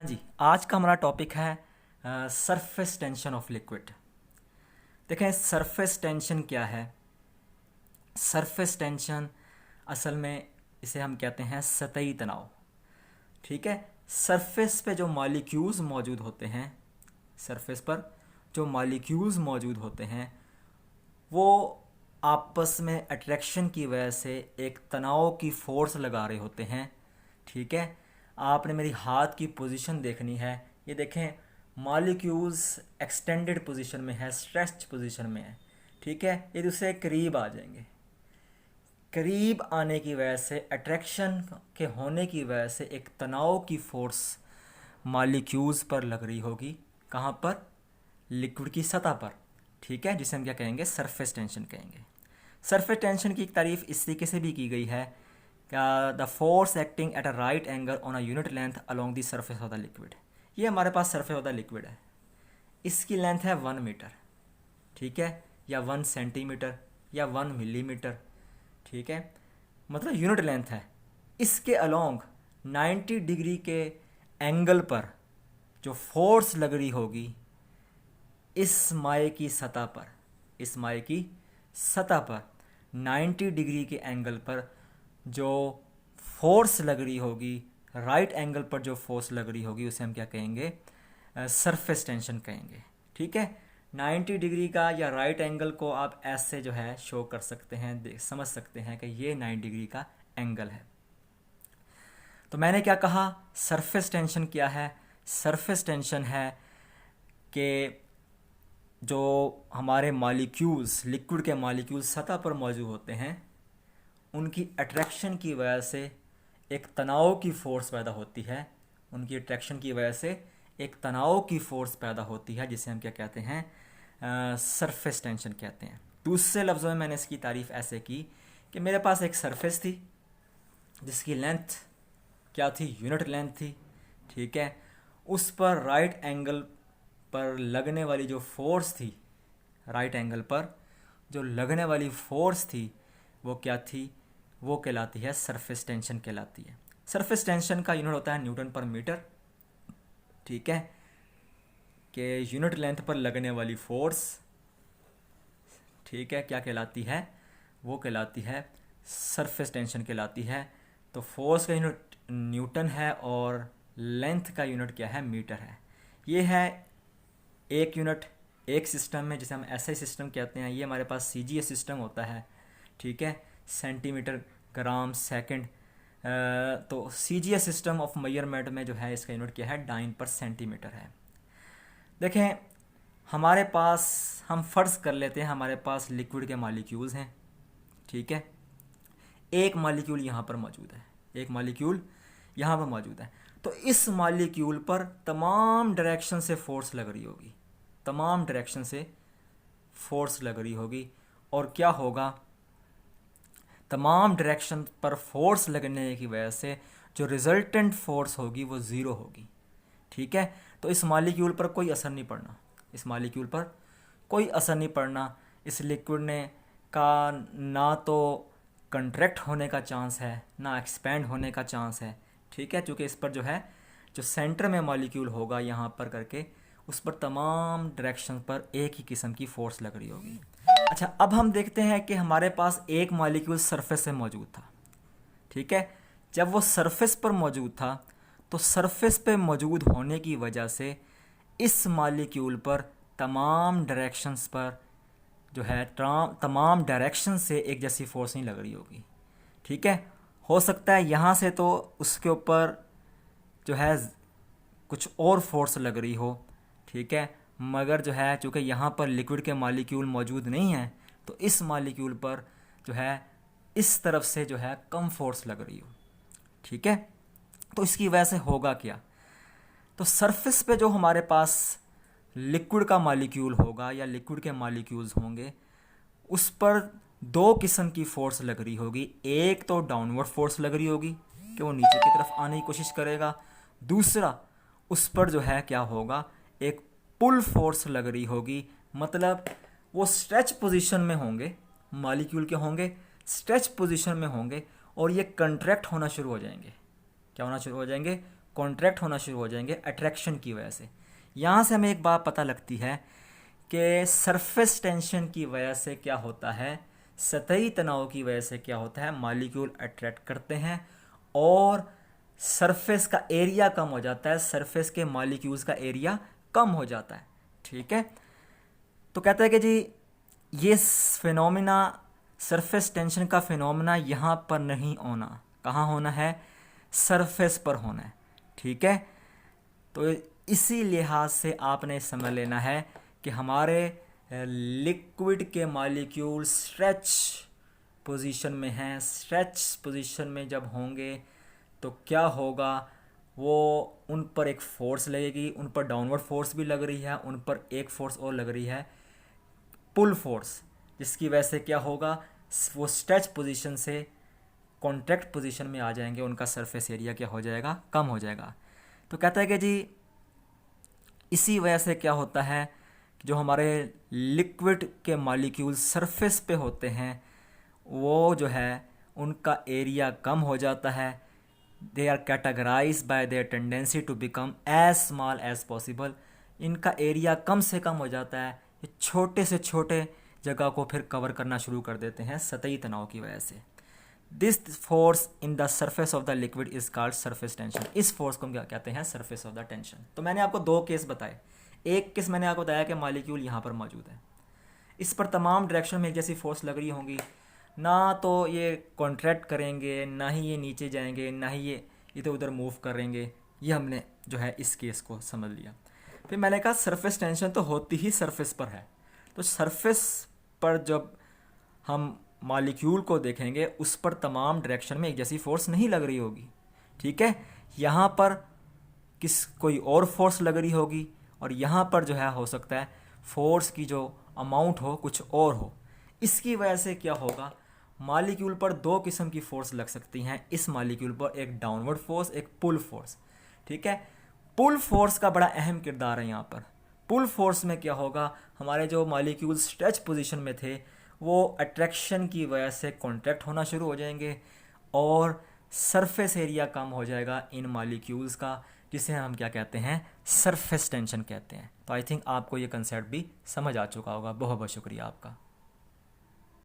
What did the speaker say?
जी, आज का हमारा टॉपिक है सरफेस टेंशन ऑफ लिक्विड। देखें, सरफेस टेंशन क्या है। सरफेस टेंशन असल में इसे हम कहते हैं सतही तनाव। ठीक है, सरफेस पे जो मॉलिक्यूल्स मौजूद होते हैं, सरफेस पर जो मॉलिक्यूल्स मौजूद होते हैं वो आपस में अट्रैक्शन की वजह से एक तनाव की फोर्स लगा रहे होते हैं। ठीक है, आपने मेरी हाथ की पोजीशन देखनी है। ये देखें, मॉलिक्यूल्स एक्सटेंडेड पोजीशन में है, स्ट्रेच्ड पोजीशन में है। ठीक है, ये दूसरे करीब आ जाएंगे। करीब आने की वजह से, अट्रैक्शन के होने की वजह से एक तनाव की फोर्स मॉलिक्यूल्स पर लग रही होगी। कहाँ पर? लिक्विड की सतह पर। ठीक है, जिसे हम क्या कहेंगे? सरफेस टेंशन कहेंगे। सरफेस टेंशन की एक तारीफ इस तरीके से भी की गई है, the force acting at a right angle on a unit length along the surface of the liquid. ये हमारे पास सरफेस ऑफ द लिक्विड है, इसकी लेंथ है 1 मीटर। ठीक है, या 1 सेंटीमीटर या 1 मिलीमीटर। ठीक है, मतलब यूनिट लेंथ है। इसके अलोंग 90 डिग्री के एंगल पर जो फोर्स लग रही होगी इस माए की सतह पर, इस माए की सतह पर 90 डिग्री के एंगल पर जो फोर्स लग रही होगी, राइट एंगल पर जो फोर्स लग रही होगी उसे हम क्या कहेंगे? सरफेस टेंशन कहेंगे। ठीक है, 90 डिग्री का या राइट एंगल को आप ऐसे जो है शो कर सकते हैं, समझ सकते हैं कि ये 90 डिग्री का एंगल है। तो मैंने क्या कहा, सरफेस टेंशन क्या है? सरफेस टेंशन है कि जो हमारे मॉलिक्यूल्स, लिक्विड के मॉलिक्यूल्स सतह पर मौजूद होते हैं, उनकी अट्रैक्शन की वजह से एक तनाव की फोर्स पैदा होती है। उनकी अट्रैक्शन की वजह से एक तनाव की फोर्स पैदा होती है, जिसे हम क्या कहते हैं? सरफेस टेंशन कहते हैं। दूसरे लफ्ज़ों में मैंने इसकी तारीफ़ ऐसे की कि मेरे पास एक सरफेस थी जिसकी लेंथ क्या थी? यूनिट लेंथ थी। ठीक है, उस पर राइट एंगल पर लगने वाली जो फोर्स थी, राइट एंगल पर जो लगने वाली फोर्स थी वो क्या थी? वो कहलाती है सरफेस टेंशन कहलाती है। सरफेस टेंशन का यूनिट होता है न्यूटन पर मीटर। ठीक है, कि यूनिट लेंथ पर लगने वाली फोर्स, ठीक है, क्या कहलाती है? वो कहलाती है सरफेस टेंशन कहलाती है। तो फोर्स का यूनिट न्यूटन है और लेंथ का यूनिट क्या है? मीटर है। ये है एक यूनिट एक सिस्टम में, जिसे हम एसआई सिस्टम कहते हैं। ये हमारे पास सीजीएस सिस्टम होता है। ठीक है, सेंटीमीटर, ग्राम, सेकंड। तो सीजीएस सिस्टम ऑफ मेजरमेंट में जो है इसका यूनिट क्या है? डाइन पर सेंटीमीटर है। देखें, हमारे पास, हम फ़र्ज़ कर लेते हैं हमारे पास लिक्विड के मॉलिक्यूल्स हैं। ठीक है, एक मॉलिक्यूल यहाँ पर मौजूद है, एक मॉलिक्यूल यहाँ पर मौजूद है। तो इस मॉलिक्यूल पर तमाम डायरेक्शन से फोर्स लग रही होगी, तमाम डायरेक्शन से फोर्स लग रही होगी। और क्या होगा? तमाम डायरेक्शन पर फोर्स लगने की वजह से जो रिजल्टेंट फोर्स होगी वो ज़ीरो होगी। ठीक है, तो इस मॉलिक्यूल पर कोई असर नहीं पड़ना, इस मॉलिक्यूल पर कोई असर नहीं पड़ना। इस लिक्विड ने का ना तो कंट्रैक्ट होने का चांस है, ना एक्सपेंड होने का चांस है। ठीक है, क्योंकि इस पर जो है, जो सेंटर में मॉलिक्यूल होगा यहाँ पर करके, उस पर तमाम डायरेक्शन पर एक ही किस्म की फोर्स लग रही होगी। अच्छा, अब हम देखते हैं कि हमारे पास एक मॉलिक्यूल सरफेस पे मौजूद था। ठीक है, जब वो सरफेस पर मौजूद था तो सरफेस पे मौजूद होने की वजह से इस मॉलिक्यूल पर तमाम डायरेक्शंस पर जो है, तमाम डायरेक्शन से एक जैसी फोर्स नहीं लग रही होगी। ठीक है, हो सकता है यहाँ से तो उसके ऊपर जो है कुछ और फोर्स लग रही हो। ठीक है, मगर जो है चूँकि यहाँ पर लिक्विड के मॉलिक्यूल मौजूद नहीं हैं, तो इस मॉलिक्यूल पर जो है इस तरफ से जो है कम फोर्स लग रही हो। ठीक है, तो इसकी वजह से होगा क्या? तो सरफेस पे जो हमारे पास लिक्विड का मॉलिक्यूल होगा या लिक्विड के मॉलिक्यूल्स होंगे, उस पर दो किस्म की फोर्स लग रही होगी। एक तो डाउनवर्ड फोर्स लग रही होगी कि वो नीचे की तरफ आने की कोशिश करेगा। दूसरा, उस पर जो है क्या होगा? एक पुल फोर्स लग रही होगी। मतलब वो स्ट्रेच पोजीशन में होंगे, मॉलिक्यूल के होंगे स्ट्रेच पोजीशन में होंगे और ये कंट्रैक्ट होना शुरू हो जाएंगे। क्या होना शुरू हो जाएंगे? कॉन्ट्रैक्ट होना शुरू हो जाएंगे अट्रैक्शन की वजह से। यहाँ से हमें एक बात पता लगती है कि सरफेस टेंशन की वजह से क्या होता है, सतही तनाव की वजह से क्या होता है, मॉलिक्यूल अट्रैक्ट करते हैं और सरफेस का एरिया कम हो जाता है, सरफेस के मॉलिक्यूल्स का एरिया कम हो जाता है। ठीक है, तो कहता है कि जी ये फिनोमिना, सरफेस टेंशन का फिनोमिना यहाँ पर नहीं होना, कहाँ होना है, सरफेस पर होना है। ठीक है, तो इसी लिहाज से आपने समझ लेना है कि हमारे लिक्विड के मॉलिक्यूल स्ट्रेच पोजीशन में हैं। स्ट्रेच पोजीशन में जब होंगे तो क्या होगा, वो उन पर एक फोर्स लगेगी, उन पर डाउनवर्ड फोर्स भी लग रही है, उन पर एक फोर्स और लग रही है, पुल फोर्स, जिसकी वजह से क्या होगा, वो स्ट्रेच पोजीशन से कॉन्ट्रैक्ट पोजीशन में आ जाएंगे, उनका सरफेस एरिया क्या हो जाएगा, कम हो जाएगा। तो कहता है कि जी इसी वजह से क्या होता है कि जो हमारे लिक्विड के मॉलिक्यूल सरफेस पे होते हैं वो जो है उनका एरिया कम हो जाता है। They are categorise by their tendency to become as small as possible. इनका एरिया कम से कम हो जाता है, ये छोटे से छोटे जगह को फिर कवर करना शुरू कर देते हैं सतही तनाव की वजह से। This force in the surface of the liquid is called surface tension. इस फोर्स को हम क्या कहते हैं, सरफेस ऑफ द टेंशन। तो मैंने आपको दो केस बताए। एक केस मैंने आपको बताया कि मॉलिक्यूल यहाँ पर मौजूद है, इस पर तमाम डायरेक्शन में एक जैसी फोर्स लग रही होंगी, ना तो ये कॉन्ट्रैक्ट करेंगे, ना ही ये नीचे जाएंगे, ना ही ये इधर उधर मूव करेंगे। ये हमने जो है इस केस को समझ लिया। फिर मैंने कहा सरफेस टेंशन तो होती ही सरफेस पर है, तो सरफेस पर जब हम मॉलिक्यूल को देखेंगे उस पर तमाम डायरेक्शन में एक जैसी फोर्स नहीं लग रही होगी। ठीक है, यहाँ पर कोई और फोर्स लग रही होगी और यहाँ पर जो है हो सकता है फोर्स की जो अमाउंट हो कुछ और हो। इसकी वजह से क्या होगा, मॉलिक्यूल पर दो किस्म की फोर्स लग सकती हैं। इस मॉलिक्यूल पर एक डाउनवर्ड फोर्स, एक पुल फोर्स। ठीक है, पुल फोर्स का बड़ा अहम किरदार है यहाँ पर। पुल फोर्स में क्या होगा, हमारे जो मॉलिक्यूल स्ट्रेच पोजीशन में थे वो अट्रैक्शन की वजह से कॉन्ट्रैक्ट होना शुरू हो जाएंगे और सरफेस एरिया कम हो जाएगा इन मॉलिक्यूल्स का, जिसे हम क्या कहते हैं, सरफेस टेंशन कहते हैं। तो आई थिंक आपको ये कंसेप्ट भी समझ आ चुका होगा। बहुत बहुत शुक्रिया आपका।